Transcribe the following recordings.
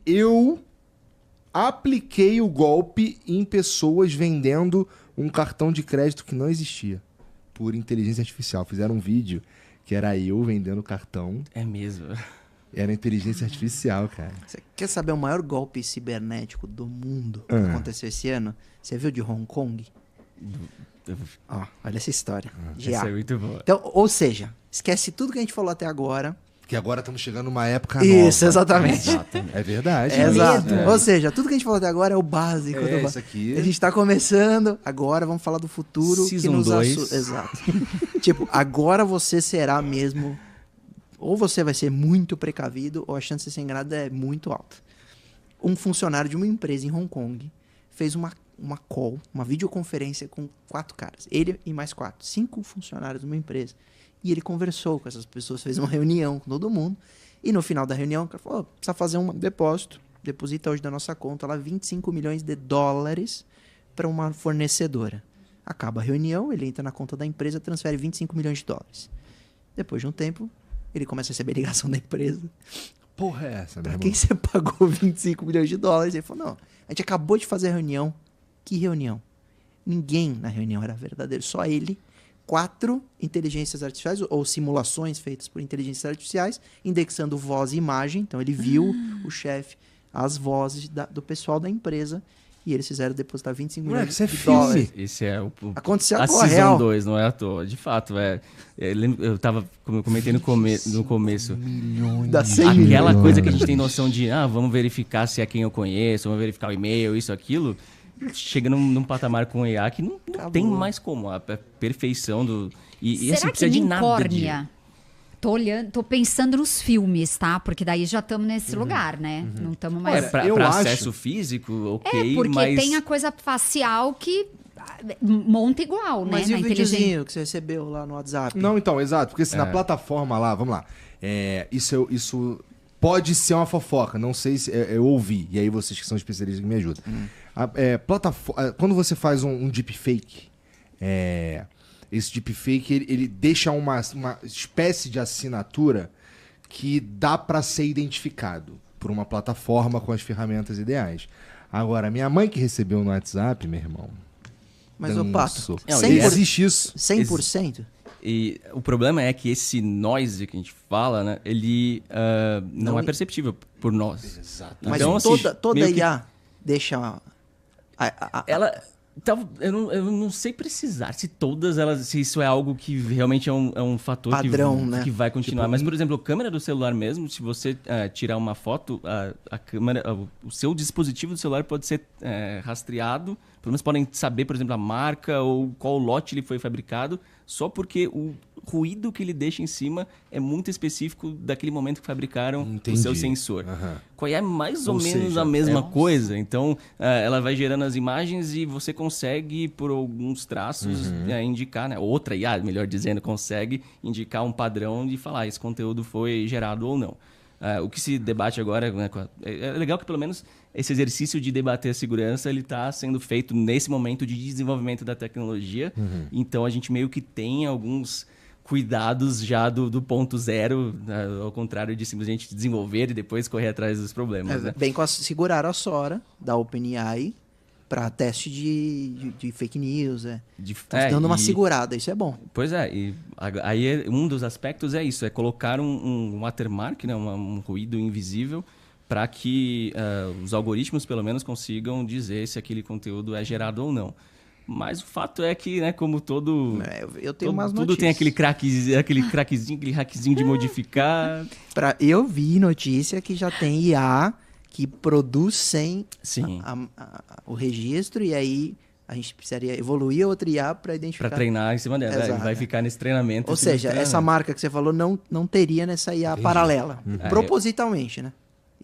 Eu apliquei o golpe em pessoas vendendo um cartão de crédito que não existia por inteligência artificial. Fizeram um vídeo que era eu vendendo cartão. É mesmo. Era inteligência artificial, cara. Você quer saber o maior golpe cibernético do mundo que aconteceu esse ano? Você viu de Hong Kong? Ó, olha essa história. De Essa A. é muito boa. Então, ou seja, esquece tudo que a gente falou até agora. Porque agora estamos chegando numa época nova. Isso, exatamente. Exato. É verdade. Exato. É. Ou seja, tudo que a gente falou até agora é o básico. É, isso aqui. A gente tá começando, agora vamos falar do futuro. Season que nos 2. Exato. Tipo, agora você será mesmo... Ou você vai ser muito precavido, ou a chance de ser enganado é muito alta. Um funcionário de uma empresa em Hong Kong fez uma call, uma videoconferência com 4 caras. Ele e mais 4. 5 funcionários de uma empresa. E ele conversou com essas pessoas, fez uma reunião com todo mundo. E no final da reunião, o cara falou, precisa fazer um depósito. Deposita hoje da nossa conta lá 25 milhões de dólares para uma fornecedora. Acaba a reunião, ele entra na conta da empresa, transfere 25 milhões de dólares. Depois de um tempo, ele começa a receber ligação da empresa. Porra é essa, meu Pra irmão? quem você pagou 25 milhões de dólares? Ele falou, não, a gente acabou de fazer a reunião. Que reunião? Ninguém na reunião era verdadeiro, só ele. 4 inteligências artificiais, ou simulações feitas por inteligências artificiais, indexando voz e imagem. Então ele viu o chefe, as vozes do pessoal da empresa, e eles fizeram depositar 25 Moleque, milhões isso é de filme. dólares. Esse é o Aconteceu a agora, Season real. 2, não é à toa. De fato, eu tava, como eu comentei no começo, Dá 100 aquela milhões. coisa que a gente tem noção de, vamos verificar se é quem eu conheço, vamos verificar o e-mail, isso, aquilo, chega num patamar com IA que não tem mais como. A perfeição do... E assim, Será precisa que de nada de... unicórnia? Tô pensando nos filmes, tá? Porque daí já estamos nesse lugar, né? Não estamos mais... Pra Eu acho- acesso físico, ok, porque mas... tem a coisa facial que monta igual, né? Mas e Na o inteligência. videozinho que você recebeu lá no WhatsApp? Não, então, exato. Porque assim, na plataforma lá, vamos lá. Isso pode ser uma fofoca. Não sei se... eu ouvi. E aí vocês que são especialistas que me ajudam. Quando você faz um deepfake... esse deepfake, ele deixa uma espécie de assinatura que dá pra ser identificado por uma plataforma com as ferramentas ideais. Agora, minha mãe que recebeu no WhatsApp, meu irmão... Mas, ô dançou. Pato, Não, 100%? Existe isso. 100%? E o problema é que esse noise que a gente fala, né, ele não é perceptível por nós. Exato. Mas Então, assim, toda meio que- IA deixa... Ela... Eu não sei precisar se todas elas... Se isso é algo que realmente é um fator Padrão, que, né? que vai continuar. Mas, por exemplo, a câmera do celular mesmo, se você tirar uma foto, a câmera... O seu dispositivo do celular pode ser rastreado. Pelo menos podem saber, por exemplo, a marca ou qual lote ele foi fabricado, só porque o ruído que ele deixa em cima é muito específico daquele momento que fabricaram Entendi. o seu sensor. Aham. Qual é mais ou Ou menos seja, a mesma coisa. Então, ela vai gerando as imagens e você consegue, por alguns traços, indicar, né? Outra IA, melhor dizendo, consegue indicar um padrão de falar esse conteúdo foi gerado ou não. O que se debate agora... Né, é legal que, pelo menos, esse exercício de debater a segurança ele está sendo feito nesse momento de desenvolvimento da tecnologia. Então, a gente meio que tem alguns cuidados já do ponto zero, ao contrário de simplesmente desenvolver e depois correr atrás dos problemas. Né? Bem, seguraram a Sora da OpenAI para teste de fake news. Tá dando uma segurada, isso é bom. Pois é, e aí um dos aspectos é isso, é colocar um watermark, né, um ruído invisível, para que os algoritmos, pelo menos, consigam dizer se aquele conteúdo é gerado ou não. Mas o fato é que, né, como todo... Eu tenho umas tudo notícias. tem aquele craquezinho, aquele hackzinho de modificar. Eu vi notícia que já tem IA que produz sem Sim. o registro, e aí a gente precisaria evoluir outra IA para identificar. Para treinar em cima dela. Exato. Vai ficar nesse treinamento. Ou seja, essa marca que você falou não teria nessa IA paralela. Propositalmente, né?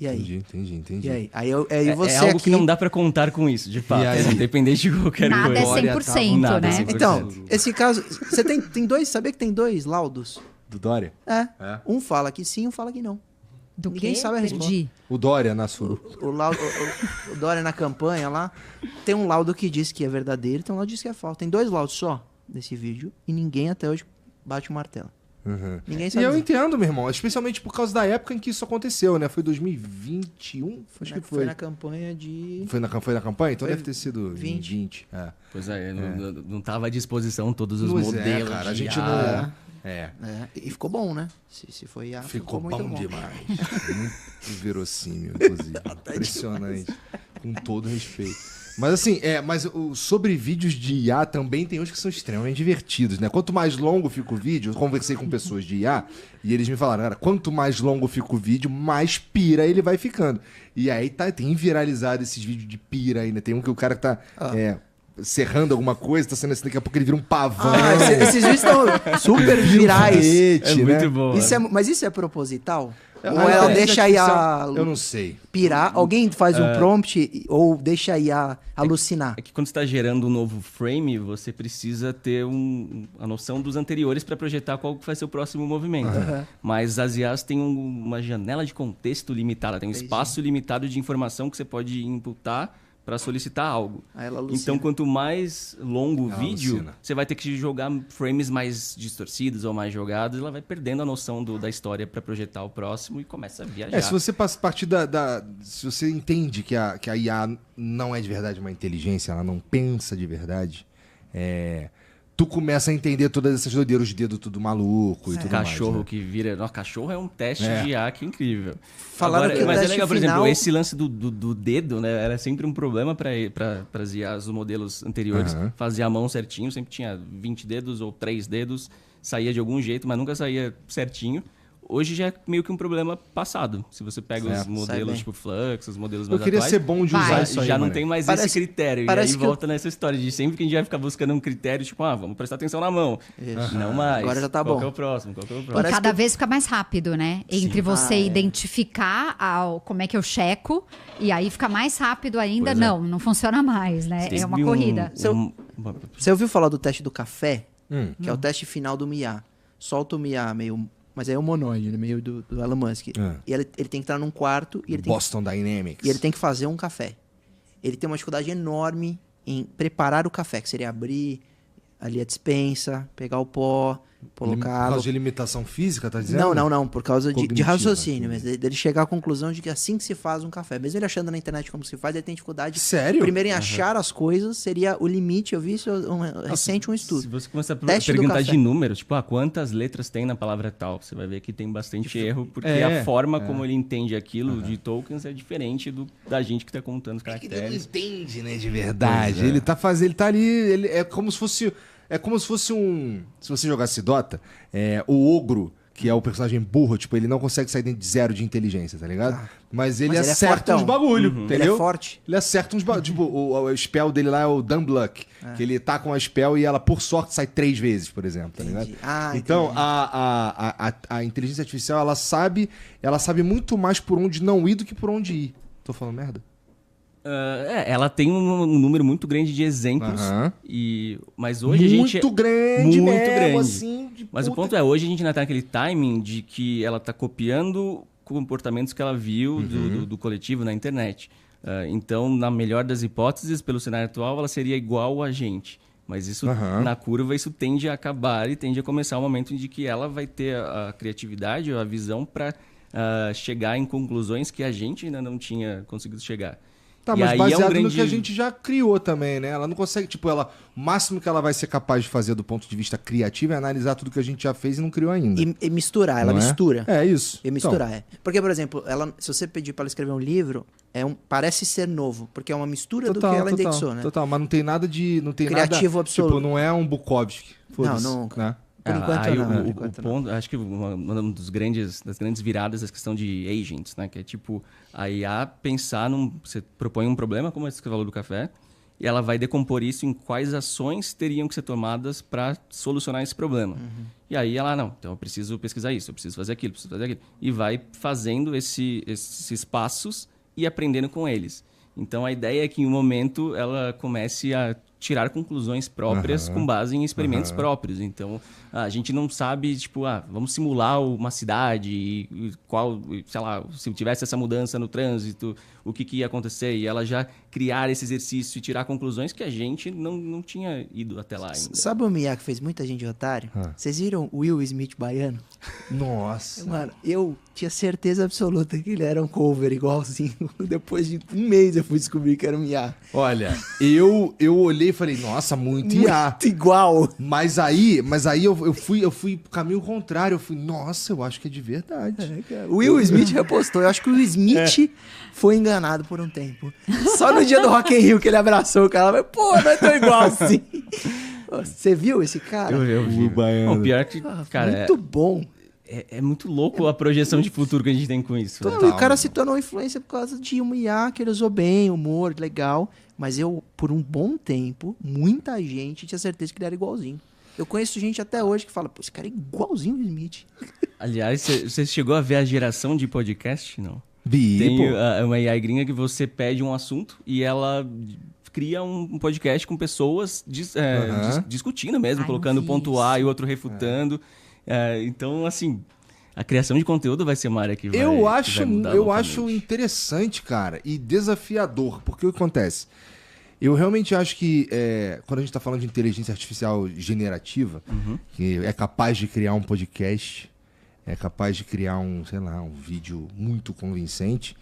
E aí? Entendi. E aí? Aí você é algo aqui... que não dá para contar com isso, de fato. E aí? Independente de qualquer Nada é coisa. 100%, Nada né? é 100%. Então, esse caso... Você tem dois... Sabia que tem 2 laudos? Do Dória? Um fala que sim, um fala que não. Do Ninguém quê? sabe a resposta. Perdi. O Dória na sua... O Dória na campanha lá, tem um laudo que diz que é verdadeiro, tem um laudo que diz que é falso. Tem 2 laudos só desse vídeo e ninguém até hoje bate o martelo. Ninguém E sabe. eu entendo, meu irmão, especialmente por causa da época em que isso aconteceu, né? Foi 2021? Acho que Foi foi. na campanha de... Foi na campanha? Então Foi deve ter sido 20. É. Pois é, não tava à disposição todos os Pois modelos. cara, a de gente IA. não... É. E ficou bom, né? Se foi IA, Ficou muito bom bom. demais. Muito verossímil, inclusive. Impressionante. Com todo respeito. Mas assim, sobre vídeos de IA também tem uns que são extremamente divertidos, né? Quanto mais longo fica o vídeo, eu conversei com pessoas de IA e eles me falaram, cara, quanto mais longo fica o vídeo, mais pira ele vai ficando. E aí tem viralizado esses vídeos de pira aí, né? Tem um que o cara tá serrando alguma coisa, tá sendo assim, daqui a pouco ele vira um pavão. Esses vídeos estão super virais. Foguete, né? Muito bom. Mas isso é proposital? A Ou ela inteligência deixa aí artificial, eu não sei. pirar? Alguém faz um prompt ou deixa aí a alucinar? É que quando você está gerando um novo frame, você precisa ter a noção dos anteriores para projetar qual que vai ser o próximo movimento. Mas as IAs têm uma janela de contexto limitada, tem um espaço limitado de informação que você pode imputar para solicitar algo. Aí ela alucina. Então, quanto mais longo o Ela vídeo, alucina. você vai ter que jogar frames mais distorcidos ou mais jogados, ela vai perdendo a noção da história para projetar o próximo e começa a viajar. Se você partir se você entende que a IA não é de verdade uma inteligência, ela não pensa de verdade, tu começa a entender todas essas doideiras, os dedos tudo maluco e tudo Cachorro mais. Né? que vira... Nossa, cachorro é um teste de IA que é incrível. Falaram que o mas é teste legal, por final- exemplo, esse lance do dedo, né? Era sempre um problema para as IAs dos modelos anteriores. Fazia a mão certinho, sempre tinha 20 dedos ou 3 dedos. Saía de algum jeito, mas nunca saía certinho. Hoje já é meio que um problema passado. Se você pega os Sai modelos bem. tipo Flux, os modelos Eu mais queria atuais, ser bom de usar isso aí, já não mané. tem mais Parece- esse critério. E parece aí que volta nessa história de sempre que a gente vai ficar buscando um critério, tipo, vamos prestar atenção na mão. Isso. Não mais. Agora já tá Qual bom. que é o próximo? Qual que é o E próximo? cada vez fica mais rápido, né? Entre você é. identificar como é que eu checo e aí fica mais rápido ainda. Pois é. Não funciona mais, né? É uma Teve corrida. Você ouviu falar do teste do café? Que é o teste final do Mia. Solta o Mia meio... Mas aí é o monoide, né? Meio do Elon Musk. E ele tem que estar num quarto e ele tem Boston Dynamics. E ele tem que fazer um café. Ele tem uma dificuldade enorme em preparar o café, que seria abrir ali a despensa, pegar o pó, Por colocá-lo. causa de limitação física, tá dizendo? Não, por causa de Cognitiva, raciocínio, entendi. mas dele chegar à conclusão de que assim que se faz um café, mesmo ele achando na internet como se faz, ele tem dificuldade. Sério? Primeiro em achar as coisas seria o limite. Eu vi isso recente um Se estudo. você começar a Teste do perguntar café. de números, tipo, quantas letras tem na palavra tal, você vai ver que tem bastante erro, porque a forma como ele entende aquilo de tokens é diferente da gente que tá contando os Ele não caracteres. entende, né, de verdade. Ele tá ali, é como se fosse um... Se você jogasse Dota, o ogro, que é o personagem burro, tipo, ele não consegue sair de 0 de inteligência, tá ligado? Mas ele Mas ele é acerta fortão. uns bagulho, entendeu? Ele é forte. Ele acerta uns bagulho. Tipo, o spell dele lá é o Dumb Luck, que ele tá com a spell e ela, por sorte, sai 3 vezes, por exemplo, tá ligado? Então, entendi. a inteligência artificial, ela sabe muito mais por onde não ir do que por onde ir. Tô falando merda? Ela tem um número muito grande de exemplos, mas hoje a gente... Muito grande muito mesmo, grande. assim, de Mas o puta ponto hoje a gente ainda tá naquele timing de que ela tá copiando comportamentos que ela viu do coletivo na internet. Então, na melhor das hipóteses, pelo cenário atual, ela seria igual a gente. Mas isso, na curva, isso tende a acabar e tende a começar o momento de que ela vai ter a criatividade ou a visão para chegar em conclusões que a gente ainda não tinha conseguido chegar. Tá, E mas aí baseado no que a gente já criou também, né? Ela não consegue, tipo, o máximo que ela vai ser capaz de fazer do ponto de vista criativo é analisar tudo que a gente já fez e não criou ainda. E misturar, ela Não é? mistura. É isso. E misturar, Porque, por exemplo, se você pedir para ela escrever um livro, parece ser novo, porque é uma mistura do que ela indexou, né? Total, mas não tem nada de... Não tem Criativo nada, absoluto. Tipo, não é um Bukowski. Foda-se, Não, né? Por enquanto aí não. o ponto, acho que uma das grandes viradas é a questão de agents, né? Que é tipo, a IA pensar você propõe um problema, como esse que você falou do café, e ela vai decompor isso em quais ações teriam que ser tomadas para solucionar esse problema. E aí ela, então eu preciso pesquisar isso, eu preciso fazer aquilo, E vai fazendo esses passos e aprendendo com eles. Então a ideia é que em um momento ela comece a tirar conclusões próprias com base em experimentos próprios. Então, a gente não sabe, tipo, vamos simular uma cidade e qual, sei lá, se tivesse essa mudança no trânsito, o que ia acontecer? E ela já criar esse exercício e tirar conclusões que a gente não tinha ido até lá ainda. Sabe o Miyagi que fez muita gente de otário? Vocês viram o Will Smith baiano? Nossa. Mano, eu tinha certeza absoluta que ele era um cover igualzinho. Depois de um mês eu fui descobrir que era o Miyagi. Olha, eu olhei e falei, nossa, muito IA. Muito igual. Mas aí eu fui pro caminho contrário. Eu fui, nossa, eu acho que é de verdade. O Will Smith repostou. Eu acho que o Will Smith foi enganado por um tempo. Só no dia do Rock in Rio que ele abraçou o cara. Mas, pô, não é tão igual assim. Você viu esse cara? Eu vi. O baiano. O pior que, cara, muito bom. é muito louco a projeção de futuro que a gente tem com isso. Não, e o cara se tornou influência por causa de uma IA que ele usou bem, humor, legal. Mas eu, por um bom tempo, muita gente tinha certeza que ele era igualzinho. Eu conheço gente até hoje que fala, pô, esse cara é igualzinho o Smith. Aliás, você chegou a ver a geração de podcast? Não. Bi, Tem pô. uma AI gringa que você pede um assunto e ela cria um podcast com pessoas discutindo mesmo, Ai, colocando não vi ponto A e outro refutando. Então, assim, a criação de conteúdo vai ser uma área que vai Eu que vai acho mudar acho loucamente. interessante, cara, e desafiador. Porque o que acontece? Eu realmente acho que quando a gente tá falando de inteligência artificial generativa, que é capaz de criar um podcast, é capaz de criar um vídeo muito convincente,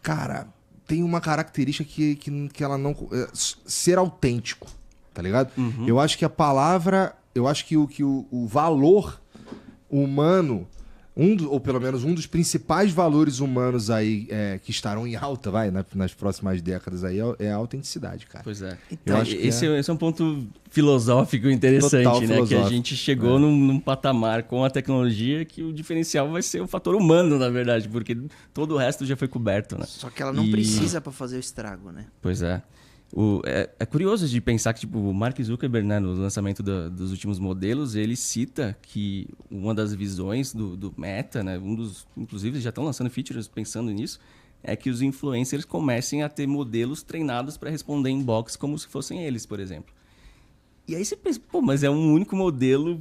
cara, tem uma característica que ela não... ser autêntico, tá ligado? Eu acho que a palavra... Eu acho que o valor humano, ou pelo menos um dos principais valores humanos aí que estarão em alta, nas próximas décadas aí, é a autenticidade, cara. Pois é. Eu acho que esse é um ponto filosófico interessante, Total né? Que a filosófico. gente chegou num patamar com a tecnologia que o diferencial vai ser o fator humano, na verdade, porque todo o resto já foi coberto, né? Só que ela não precisa pra fazer o estrago, né? Pois é. É curioso de pensar que tipo, o Mark Zuckerberg, né, no lançamento dos últimos modelos, ele cita que uma das visões do Meta, né, inclusive já estão lançando features pensando nisso, é que os influencers comecem a ter modelos treinados para responder inbox como se fossem eles, por exemplo. E aí você pensa, pô, mas é um único modelo,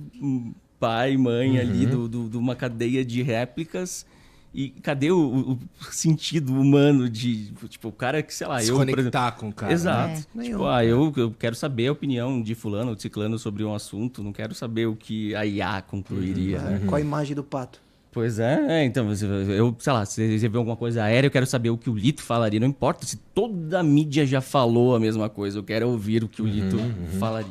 pai, mãe ali, de uma cadeia de réplicas. E cadê o sentido humano de, tipo, o cara que, sei lá... Se conectar com o cara. Exato. Né? Tipo, eu quero saber a opinião de fulano ou de ciclano sobre um assunto, não quero saber o que a IA concluiria, né? Qual a imagem do pato? Pois então, eu, sei lá, se você vê alguma coisa aérea, eu quero saber o que o Lito falaria. Não importa se toda a mídia já falou a mesma coisa, eu quero ouvir o que o Lito falaria.